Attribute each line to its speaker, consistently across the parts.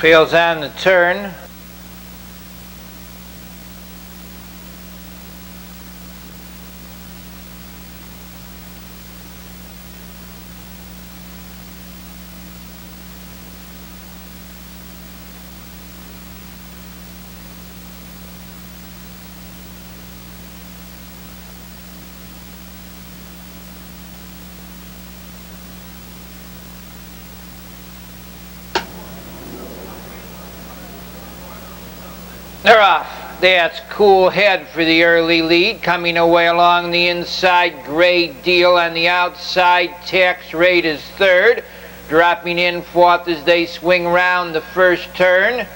Speaker 1: Fails on the turn. They're off. That's Cool Head for the early lead. Coming away along the inside, Great Deal on the outside. Tax Rate is third. Dropping in fourth as they swing round the first turn.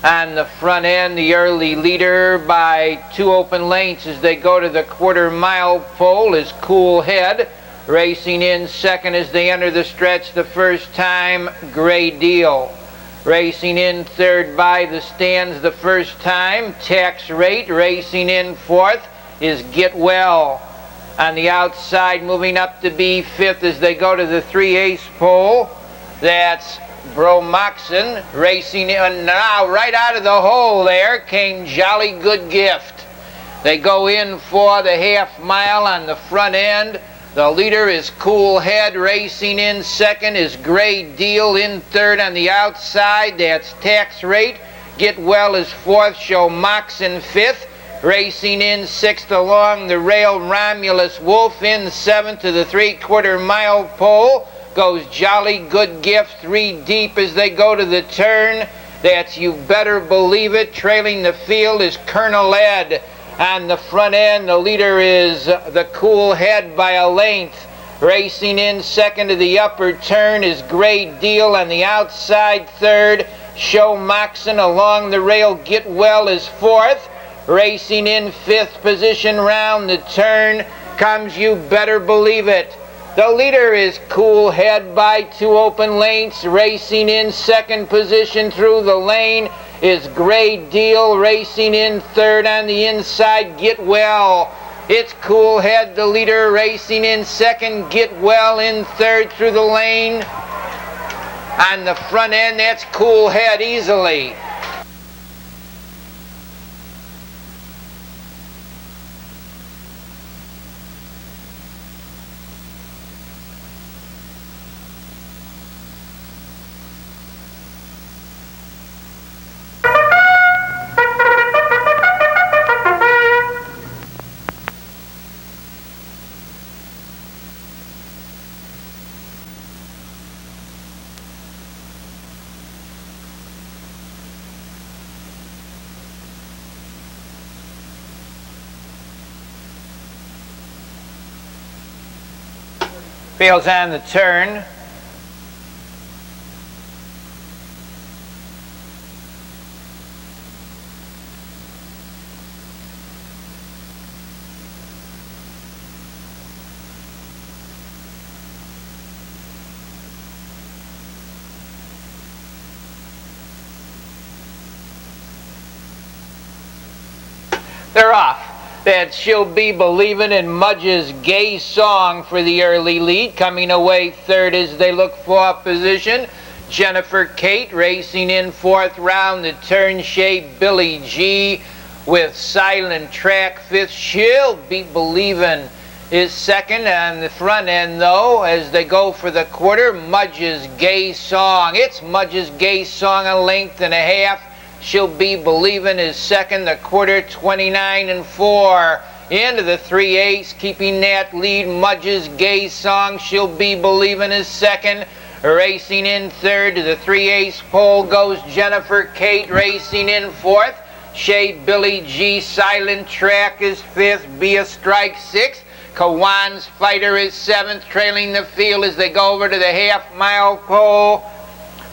Speaker 1: On the front end, the early leader by 2 open lengths as they go to the quarter-mile pole is Cool Head. Racing in second as they enter the stretch the first time, Great Deal. Racing in third by the stands the first time, Tax Rate. Racing in fourth is Get Well. On the outside, moving up to be fifth as they go to the 3/8 pole, that's Bromoxin. Racing in now, right out of the hole there came Jolly Good Gift. They go in for the half mile on the front end. The leader is Cool Head. Racing in second is Great Deal. In third on the outside, that's Tax Rate. Get Well is fourth. Show Moxin fifth. Racing in sixth along the rail, Romulus Wolf. In seventh to the 3/4 mile pole goes Jolly Good Gift. 3 deep as they go to the turn. That's You Better Believe It. Trailing the field is Colonel Ed. On the front end, the leader is the Cool Head by a length. Racing in second to the upper turn is Great Deal. On the outside, third, Show Moxin. Along the rail, Get Well is fourth. Racing in fifth position round the turn comes You Better Believe It. The leader is Cool Head by 2 open lengths. Racing in second position through the lane is Great Deal. Racing in third on the inside, Get Well. It's Cool Head, the leader. Racing in second, Get Well in third through the lane. On the front end, that's Cool Head easily. Fails on the turn. They're off. That She'll Be Believin' in Mudge's Gay Song for the early lead. Coming away third as they look for position, Jennifer Kate. Racing in fourth round the turn, shape Billy G with Silent Track. Fifth, She'll Be Believin' is second. On the front end though, as they go for the quarter, Mudge's Gay Song. It's Mudge's Gay Song, a length and a half. She'll Be Believin' is second, the quarter 29 4. Into the 3/8, keeping that lead, Mudge's Gay Song. She'll Be Believin' is second. Racing in third to the 3/8 pole goes Jennifer Kate. Racing in fourth, Shade Billy G. Silent Track is fifth. Be a Strike sixth. Kawan's Fighter is seventh. Trailing the field as they go over to the half-mile pole,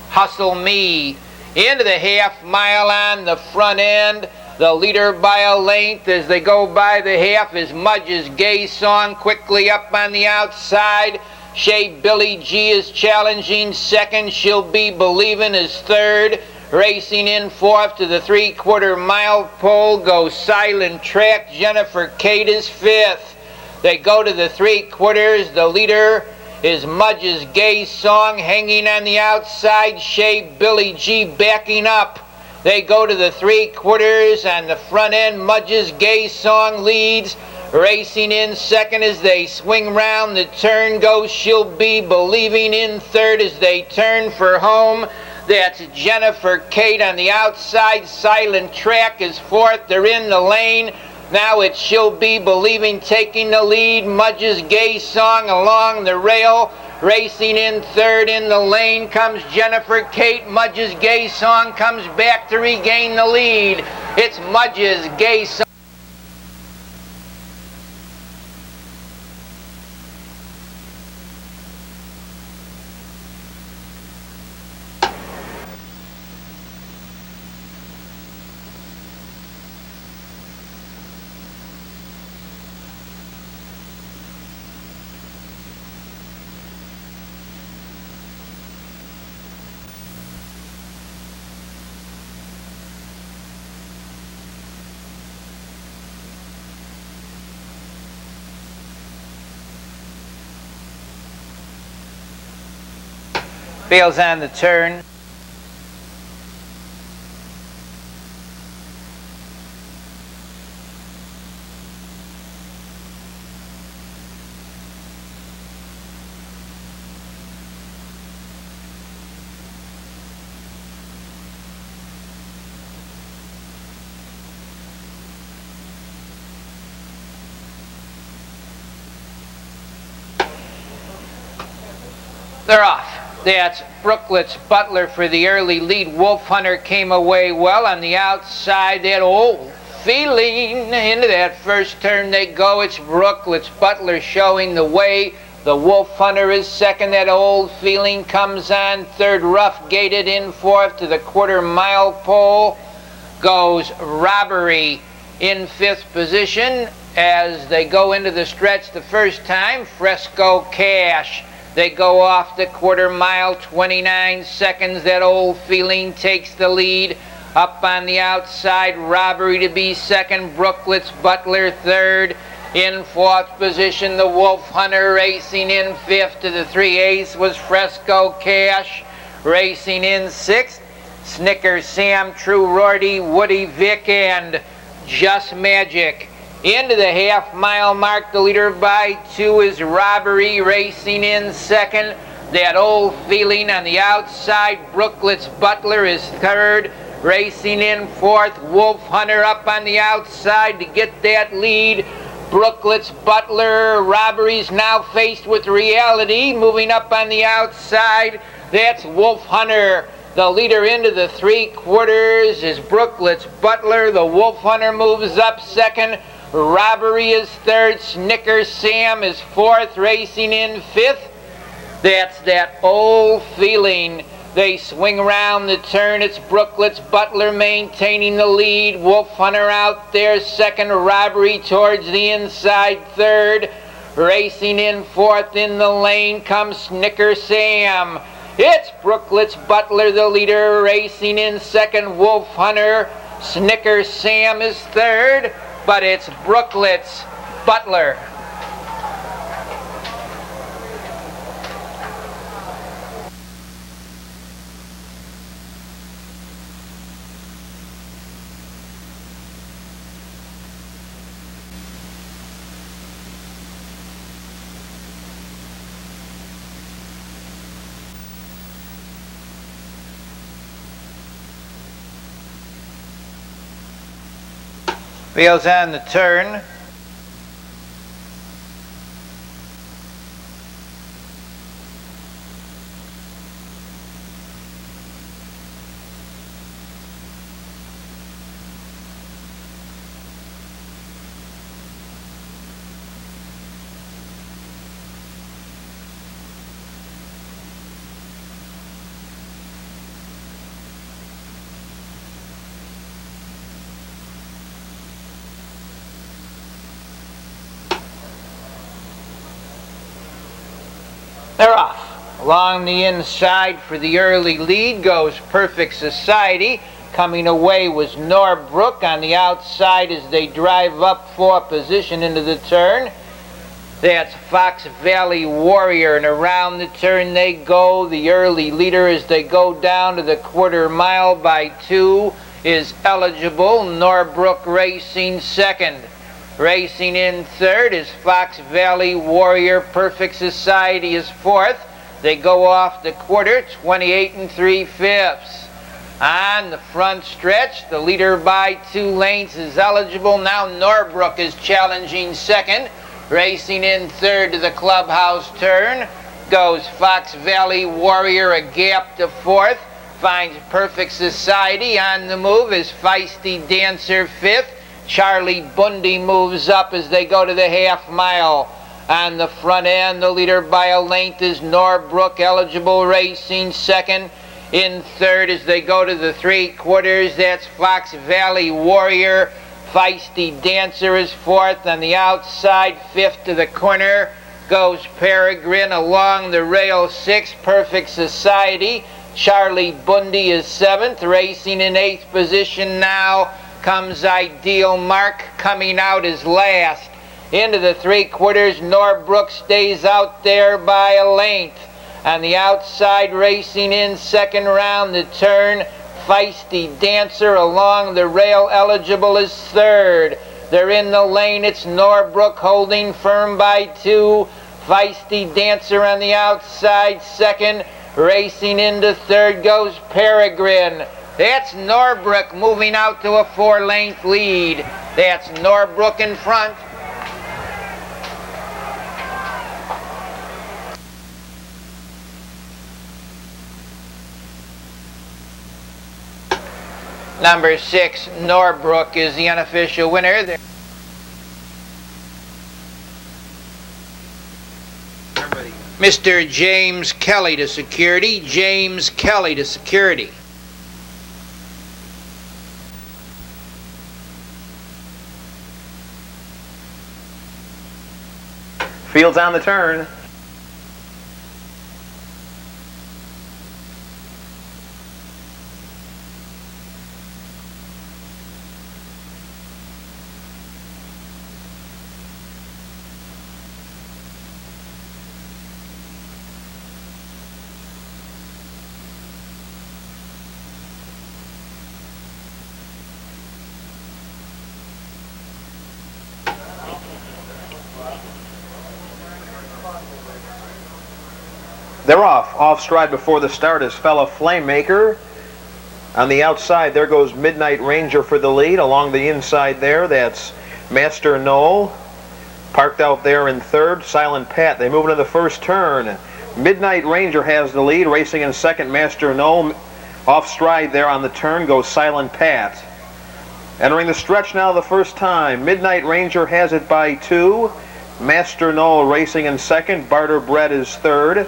Speaker 1: Hustle Me. Into the half mile on the front end, the leader by a length as they go by the half is Mudge's Gay Song. Quickly up on the outside, Shade Billy G is challenging second. She'll Be Believin' is third. Racing in fourth to the 3/4 mile pole goes Silent Track. Jennifer Kate is fifth. They go to the 3/4. The leader is Mudge's Gay Song. Hanging on the outside, Shea Billy G backing up. They go to the 3/4 on the front end. Mudge's Gay Song leads. Racing in second as they swing round the turn goes She'll Be Believing in third as they turn for home. That's Jennifer Kate on the outside. Silent Track is fourth. They're in the lane. Now it's She'll Be Believing taking the lead. Mudge's Gay Song along the rail. Racing in third. In the lane comes Jennifer Kate. Mudge's Gay Song comes back to regain the lead. It's Mudge's Gay Song. Bails on the turn. They're off. That's Brooklets Butler for the early lead. Wolf Hunter came away well on the outside. That Old Feeling into that first turn they go. It's Brooklets Butler showing the way. The Wolf Hunter is second. That Old Feeling comes on third. Rough Gated in fourth. To the 1/4 mile pole goes Robbery in fifth position. As they go into the stretch the first time, Fresco Cash. They go off the 1/4 mile, 29 seconds. That Old Feeling takes the lead. Up on the outside, Robbery to be second. Brooklets Butler third. In fourth position, the Wolf Hunter. Racing in fifth to the 3/8 was Fresco Cash. Racing in sixth, Snicker Sam, True Rorty, Woody Vic, and Just Magic. Into the half-mile mark, the leader by 2 is Robbery. Racing in second. That Old Feeling on the outside. Brooklets Butler is third. Racing in fourth. Wolf Hunter up on the outside to get that lead. Brooklets Butler. Robbery's now faced with reality. Moving up on the outside. That's Wolf Hunter. The leader into the 3/4 is Brooklets Butler. The Wolf Hunter moves up second. Robbery is third. Snicker Sam is fourth. Racing in fifth. That's That Old Feeling. They swing around the turn. It's Brooklets Butler maintaining the lead. Wolf Hunter out there second. Robbery towards the inside third. Racing in fourth. In the lane comes Snicker Sam. It's Brooklets Butler, the leader. Racing in second. Wolf Hunter. Snicker Sam is third. But it's Brooklets Butler. Wheels on the turn. They're off. Along the inside for the early lead goes Perfect Society. Coming away was Norbrook on the outside as they drive up for position into the turn. That's Fox Valley Warrior, and around the turn they go. The early leader as they go down to the quarter mile by 2 is Eligible. Norbrook racing second. Racing in third is Fox Valley Warrior. Perfect Society is fourth. They go off the quarter, 28 3/5. On the front stretch, the leader by 2 lengths is Eligible. Now Norbrook is challenging second. Racing in third to the clubhouse turn goes Fox Valley Warrior, a gap to fourth. Finds Perfect Society. On the move is Feisty Dancer fifth. Charlie Bundy moves up as they go to the half mile. On the front end, the leader by a length is Norbrook. Eligible racing second. In third as they go to the 3/4, that's Fox Valley Warrior. Feisty Dancer is fourth. On the outside, fifth to the corner, goes Peregrine. Along the rail, sixth, Perfect Society. Charlie Bundy is seventh. Racing in eighth position now comes Ideal Mark. Coming out is last. Into the 3/4, Norbrook stays out there by a length. On the outside, racing in second round the turn, Feisty Dancer. Along the rail, Eligible is third. They're in the lane. It's Norbrook holding firm by 2. Feisty Dancer on the outside second. Racing into third goes Peregrine. That's Norbrook moving out to a 4-length lead. That's Norbrook in front. Number 6, Norbrook, is the unofficial winner. Mr. James Kelly to security. James Kelly to security.
Speaker 2: Fields on the turn. They're off. Off stride before the start is Fella Flamemaker. On the outside, there goes Midnight Ranger for the lead. Along the inside there, that's Master Knoll. Parked out there in third, Silent Pat. They move into the first turn. Midnight Ranger has the lead. Racing in second, Master Knoll. Off stride there on the turn goes Silent Pat. Entering the stretch now the first time. Midnight Ranger has it by 2. Master Knoll racing in second. Barter Bread is third.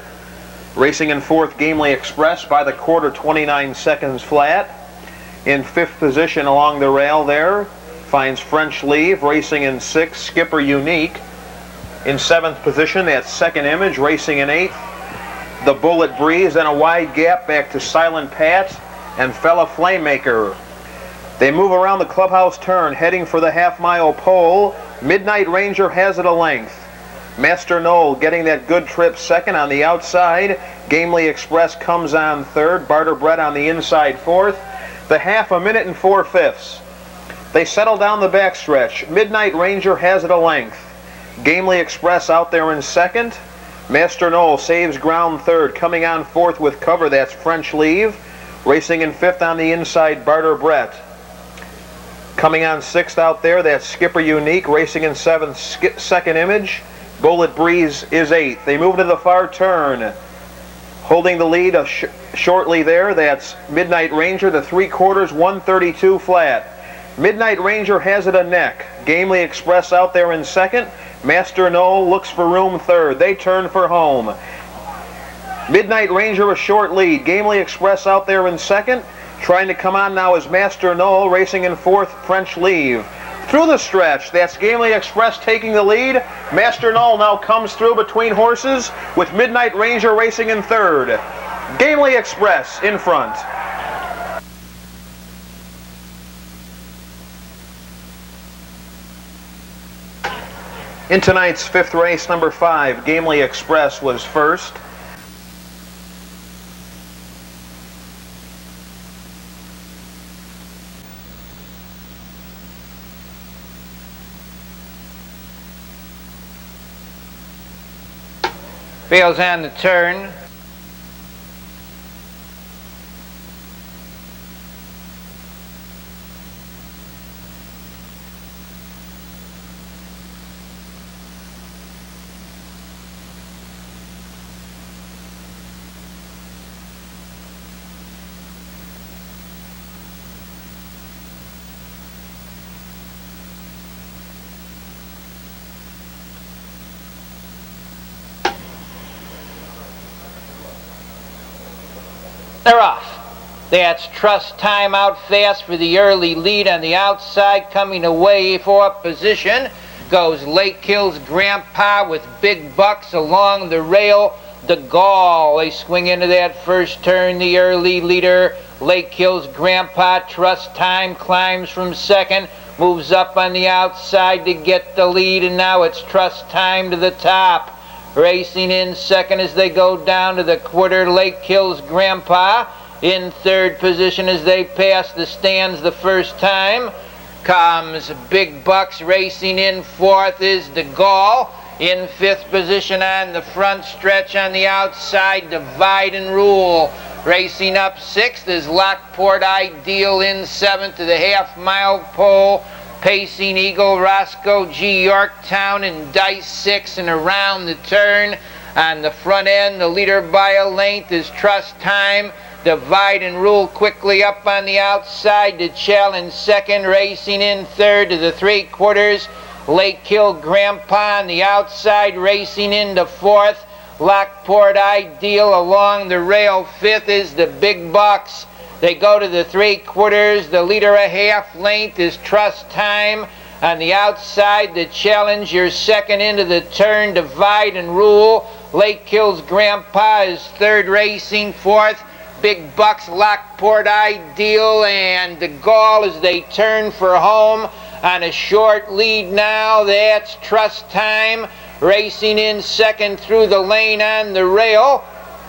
Speaker 2: Racing in fourth, Gamely Express by the quarter, 29 seconds flat. In fifth position along the rail there finds French Leave. Racing in sixth, Skipper Unique. In seventh position, that's Second Image. Racing in eighth, The Bullet Breeze. And a wide gap back to Silent Pat and Fella Flamemaker. They move around the clubhouse turn, heading for the half-mile pole. Midnight Ranger has it a length. Master Knoll getting that good trip second. On the outside, Gamely Express comes on third. Barter Bread on the inside fourth. The half, 1 minute and 4/5. They settle down the backstretch. Midnight Ranger has it a length. Gamely Express out there in second. Master Knoll saves ground third. Coming on fourth with cover, that's French Leave. Racing in fifth on the inside, Barter Brett. Coming on sixth out there, that's Skipper Unique. Racing in seventh, Second Image. Bullet Breeze is eighth. They move to the far turn. Holding the lead shortly there, that's Midnight Ranger, the 3/4, 132 flat. Midnight Ranger has it a neck. Gamely Express out there in second. Master Knoll looks for room third. They turn for home. Midnight Ranger a short lead. Gamely Express out there in second. Trying to come on now is Master Knoll. Racing in fourth, French Leave. Through the stretch, that's Gamely Express taking the lead. Master Knoll now comes through between horses with Midnight Ranger racing in third. Gamely Express in front. In tonight's fifth race, number 5, Gamely Express was first.
Speaker 1: Fails on the turn. They're off. That's Trust Time out fast for the early lead on the outside. Coming away for position goes Lake Hills Grandpa with Big Bucks along the rail. De Gaulle, they swing into that first turn. The early leader, Lake Hills Grandpa. Trust Time climbs from second, moves up on the outside to get the lead, and now it's Trust Time to the top. Racing in second as they go down to the quarter, Lake Hills Grandpa. In third position as they pass the stands the first time comes Big Bucks. Racing in fourth is De Gaulle. In fifth position on the front stretch on the outside, Divide and Rule. Racing up sixth is Lockport Ideal. In seventh to the half-mile pole, Pacing Eagle, Roscoe G. Yorktown, and Dice 6. And around the turn on the front end, the leader by a length is Trust Time. Divide and Rule quickly up on the outside to challenge second. Racing in third to the three-quarters, Lake Hill Grandpa on the outside. Racing into fourth, Lockport Ideal along the rail. Fifth is the Big Bucks. They go to the three-quarters. The leader a half length is Trust Time. On the outside, the challenger second into the turn, Divide and Rule. Lake Hills Grandpa is third, racing fourth. Big Bucks, Lockport Ideal, and De Gaulle as they turn for home. On a short lead now, that's Trust Time. Racing in second through the lane on the rail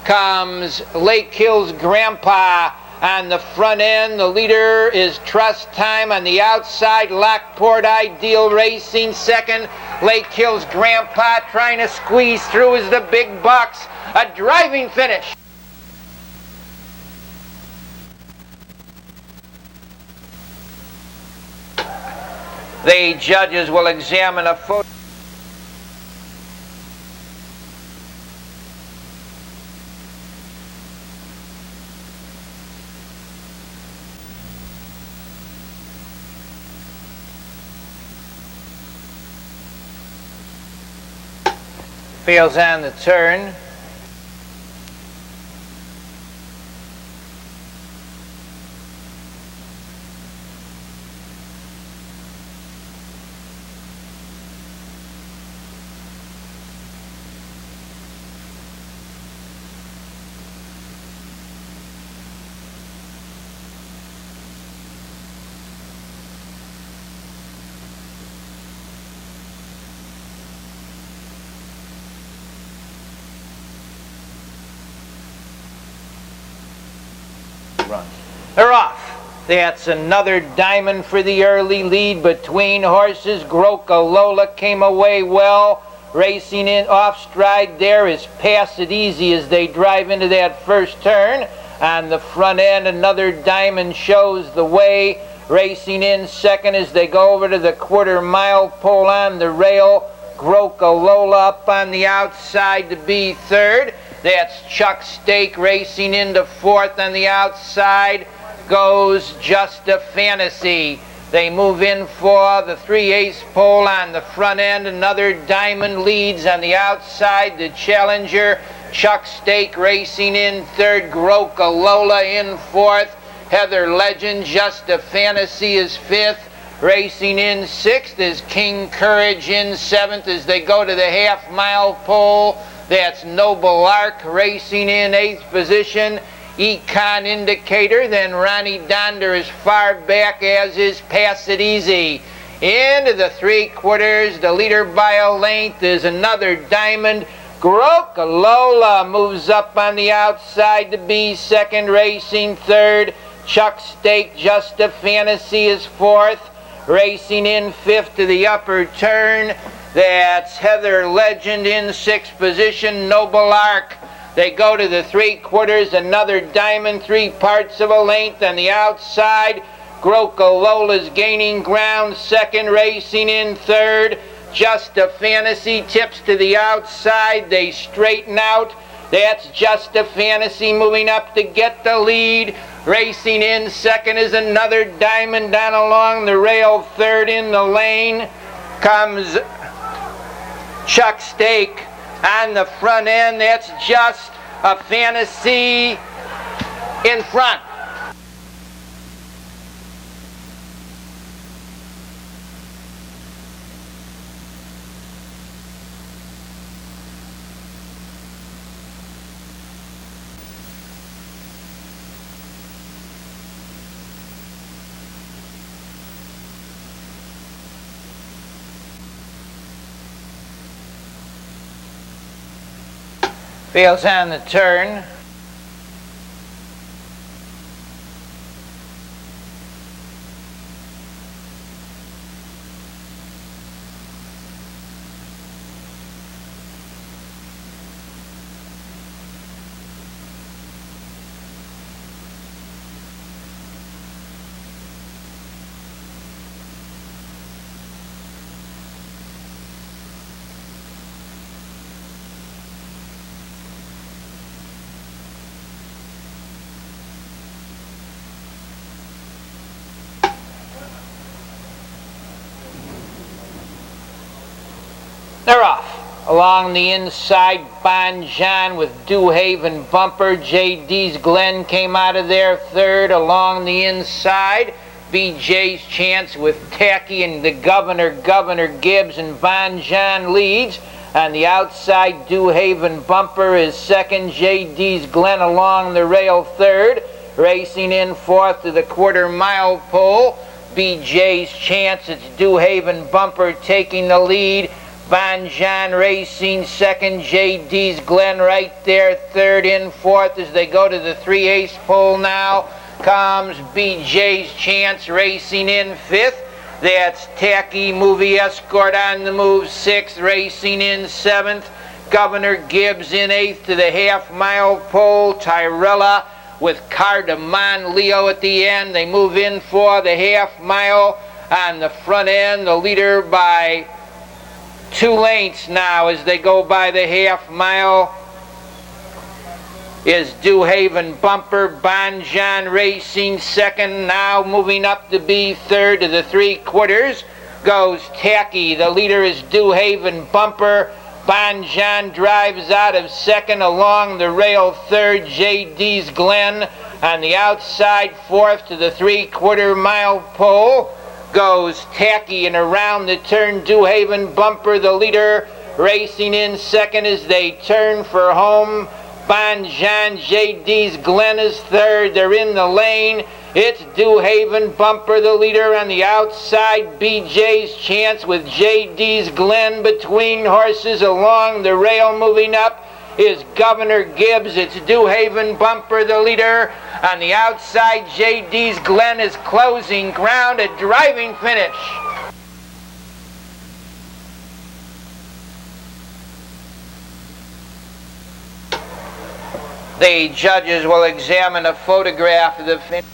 Speaker 1: comes Lake Hills Grandpa. On the front end, the leader is Trust Time. On the outside, Lockport Ideal racing second. Lake Hills Grandpa trying to squeeze through is the Big Bucks. A driving finish. The judges will examine a photo. Fails on the turn. They're off. That's another diamond for the early lead between horses. Groca Lola came away well. Racing in off stride there is Pass It Easy as they drive into that first turn. On the front end, another diamond shows the way. Racing in second as they go over to the quarter-mile pole on the rail. Groca Lola up on the outside to be third. That's Chuck Stake racing into fourth. On the outside goes Just a Fantasy. They move in for the 3/8 pole on the front end. Another diamond leads on the outside. The challenger, Chuck Stake racing in third. Groca Lola in fourth. Heather Legend, Just a Fantasy is fifth. Racing in sixth is King Courage in seventh as they go to the half-mile pole. That's Noble Ark racing in eighth position. Econ Indicator, then Ronnie Donder as far back as is Pass It Easy. Into the 3/4, the leader by a length is Another Diamond. Grokalola moves up on the outside to be second, racing third. Chuck Stake, Just a Fantasy is fourth. Racing in fifth to the upper turn, that's Heather Legend in sixth position. Noble Ark. They go to the 3/4, Another Diamond, 3/4 of a length on the outside. Grokolola's gaining ground second, racing in third. Just a Fantasy tips to the outside. They straighten out. That's Just a Fantasy moving up to get the lead. Racing in second is Another Diamond down along the rail. Third in the lane comes Chuck Stake. On the front end, that's Just a Fantasy in front. Fails on the turn. They're off. Along the inside, Bon John with Dewhaven Bumper. JD's Glen came out of there third. Along the inside, BJ's Chance with Tacky and the Governor Gibbs, and Bon John leads. On the outside, Dewhaven Bumper is second. JD's Glen along the rail third. Racing in fourth to the 1/4 mile pole. BJ's Chance, it's Dewhaven Bumper taking the lead. Bon John racing second, JD's Glen right there, third in fourth as they go to the 3/8 pole now. Comes BJ's Chance racing in fifth. That's Tacky Movie Escort on the move sixth, racing in seventh. Governor Gibbs in eighth to the 1/2 mile pole. Tyrella with Cardamon Leo at the end. They move in for the 1/2 mile. On the front end, the leader by 2 lengths now as they go by the 1/2 mile is Dewhaven Bumper. Bon John racing second, now moving up to be third to the 3/4 goes Tacky. The leader is Dewhaven Bumper. Bon John drives out of second, along the rail third, JD's Glen. On the outside, fourth to the 3/4 mile pole goes Tacky, and around the turn, Dewhaven Bumper, the leader, racing in second as they turn for home. Bon John, JD's Glen is third. They're in the lane. It's Dewhaven Bumper, the leader. On the outside, BJ's Chance with JD's Glen between horses. Along the rail moving up is Governor Gibbs. It's Dewhaven Bumper, the leader. On the outside, JD's Glen is closing ground, a driving finish. The judges will examine a photograph of the finish.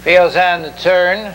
Speaker 1: Fails on the turn.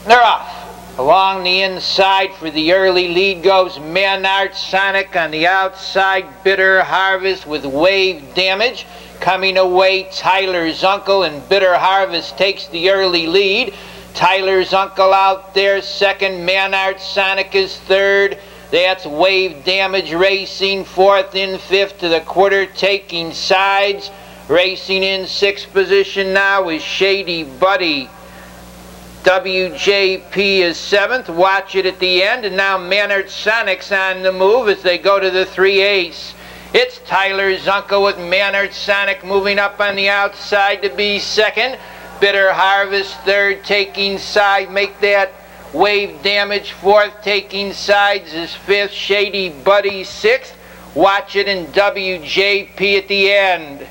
Speaker 1: They're off. Along the inside for the early lead goes Manart Sonic. On the outside, Bitter Harvest with Wave Damage. Coming away, Tyler's Uncle, and Bitter Harvest takes the early lead. Tyler's Uncle out there second. Manart Sonic is third. That's Wave Damage racing fourth. In fifth to the quarter, taking sides. Racing in sixth position now is Shady Buddy. WJP is seventh. Watch it at the end. And now Manart Sonic's on the move as they go to the 3/8. It's Tyler's Uncle with Manart Sonic moving up on the outside to be second. Bitter Harvest third, taking side. Make that Wave Damage fourth, taking sides is fifth. Shady Buddy sixth. Watch it in WJP at the end.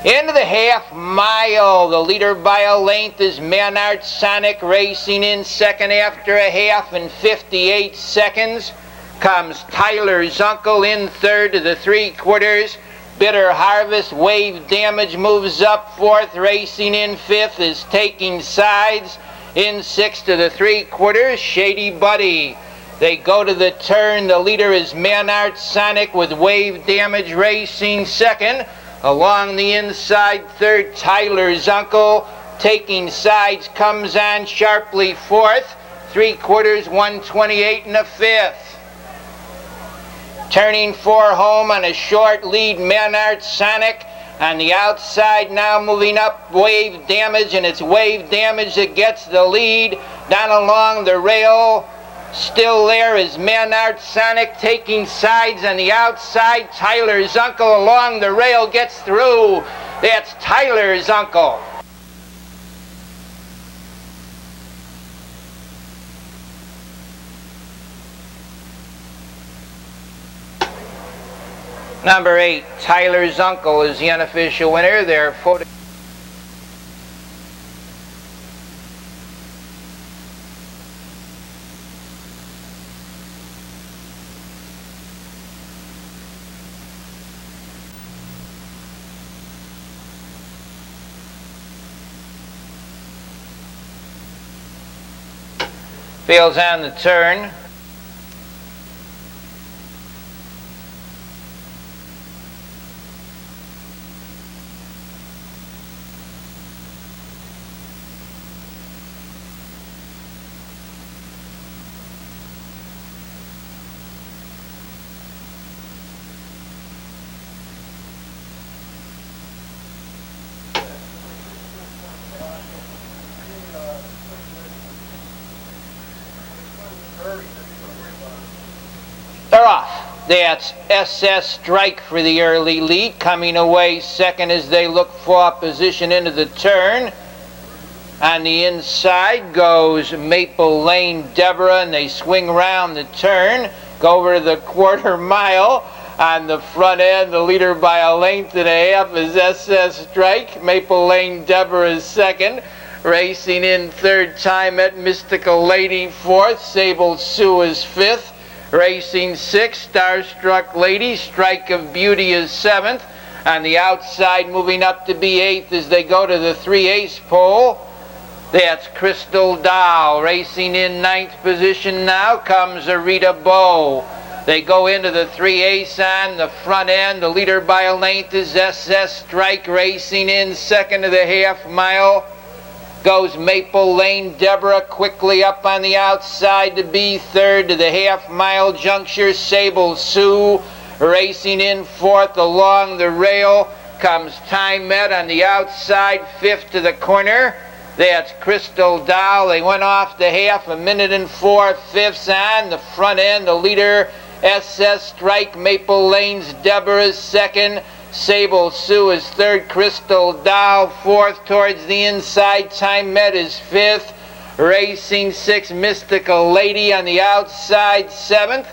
Speaker 1: Into the half mile, the leader by a length is Manart Sonic, racing in second after a half and 58 seconds. Comes Tyler's Uncle in third to the 3/4. Bitter Harvest, Wave Damage moves up fourth. Racing in fifth is taking sides. In sixth to the 3/4, Shady Buddy. They go to the turn. The leader is Manart Sonic with Wave Damage racing second. Along the inside, third, Tyler's Uncle. Taking sides, comes on sharply fourth. 3/4, 128 and a fifth. Turning for home on a short lead, Manart Sonic. On the outside now moving up, Wave Damage, and it's Wave Damage that gets the lead. Down along the rail, still there is Manart Sonic taking sides on the outside. Tyler's Uncle along the rail gets through. That's Tyler's Uncle. Number 8, Tyler's Uncle is the unofficial winner. Their photo. Fields on the turn. They're off. That's SS Strike for the early lead. Coming away second as they look for position into the turn. On the inside goes Maple Lane Deborah, and they swing around the turn. Go over to the 1/4 mile. On the front end, the leader by a length and a half is SS Strike. Maple Lane Deborah is second. Racing in third, Time at Mystical Lady fourth. Sable Sue is fifth. Racing sixth, Starstruck Lady. Strike of Beauty is seventh. On the outside, moving up to be eighth as they go to the 3/8 pole. That's Crystal Doll. Racing in ninth position now comes Rita Bow. They go into the 3/8 on the front end. The leader by a length is SS Strike. Racing in second of the half mile goes Maple Lane Deborah. Quickly up on the outside to be third to the half mile juncture. Sable Sue. Racing in fourth along the rail comes Time Met on the outside, fifth to the corner. That's Crystal Doll. They went off the half, 1 and 4/5 on the front end. The leader, SS Strike. Maple Lane's Deborah is second. Sable Sue is third. Crystal Doll fourth. Towards the inside, Time Met is fifth. Racing sixth, Mystical Lady on the outside, seventh.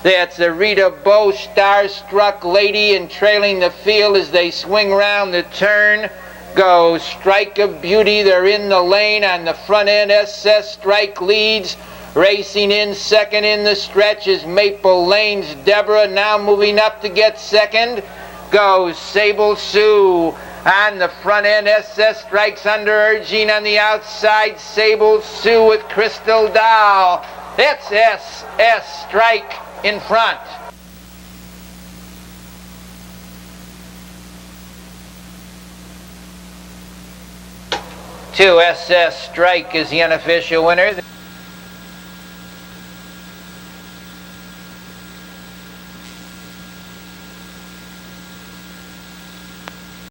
Speaker 1: That's the Rita Bow, Starstruck Lady, and trailing the field as they swing round the turn goes Strike of Beauty. They're in the lane on the front end. SS Strike leads. Racing in second in the stretch is Maple Lane's Deborah. Now moving up to get second goes Sable Sue. On the front end, SS Strike's under urging on the outside. Sable Sue with Crystal Doll. It's SS Strike in front. Two SS Strike is the unofficial winner.